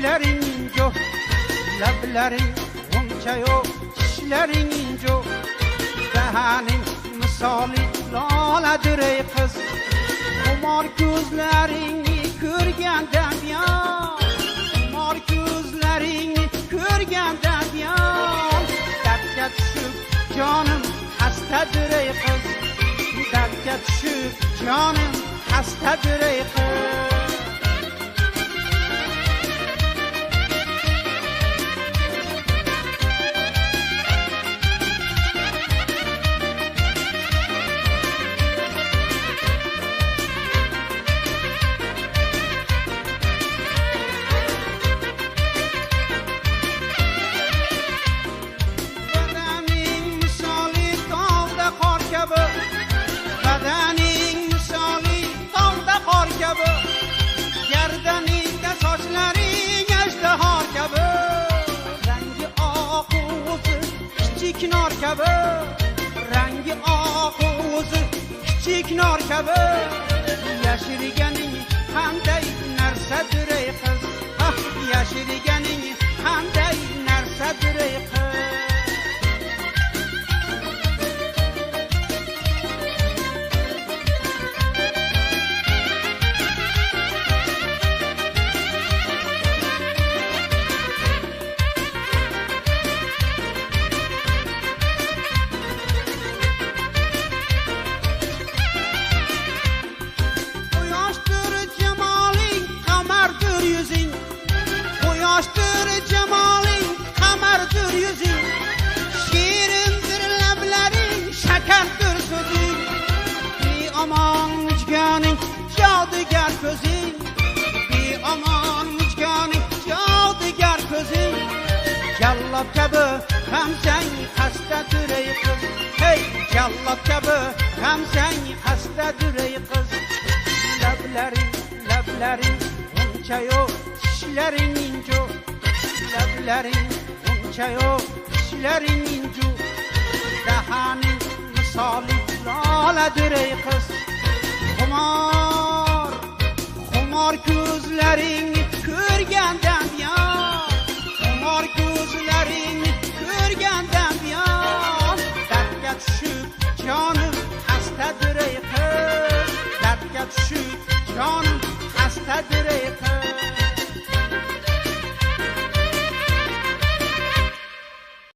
tishlaring injo, lablaring g'unchayu tishlaring injo, dahaning misoli loladir ey qiz, xumor ko'zlaringni ko'rganda biyon, xumor ko'zlaringni ko'rganda biyon, dardga tushib jonim xastadir ey qiz, dardga tushib jonim xastadir ey qiz. Gardaningda sochlaring ashtahor kabi, rangi oq o'zi kichik nor kabi, rangi oq o'zi kichik nor kabi, yashirganing qanday narsadir ey qiz, yashirganing qanday narsadir ey qiz. Yoshdir jamoling, qamardir yuzing, shirindir lablaring, shakardir so'zing, beomon mujganing, jodugar ko'zing, beomon mujganing, jodugar ko'zing, jallob kabi g'amzang xastadir ey qiz, hey jallob kabi g'amzang xastadir ey qiz, lablaring g'unchayu tishlaring injo, lablaring g'unchayu tishlaring injo, dahaning misoli loladir ey qiz, xumor ko'zlaringni ko'rgandan buyon, xumor ko'zlaringni ko'rgandan buyon, dardga tushib jonim xastadir ey qiz, dardga tushib jonim xastadir ey qiz.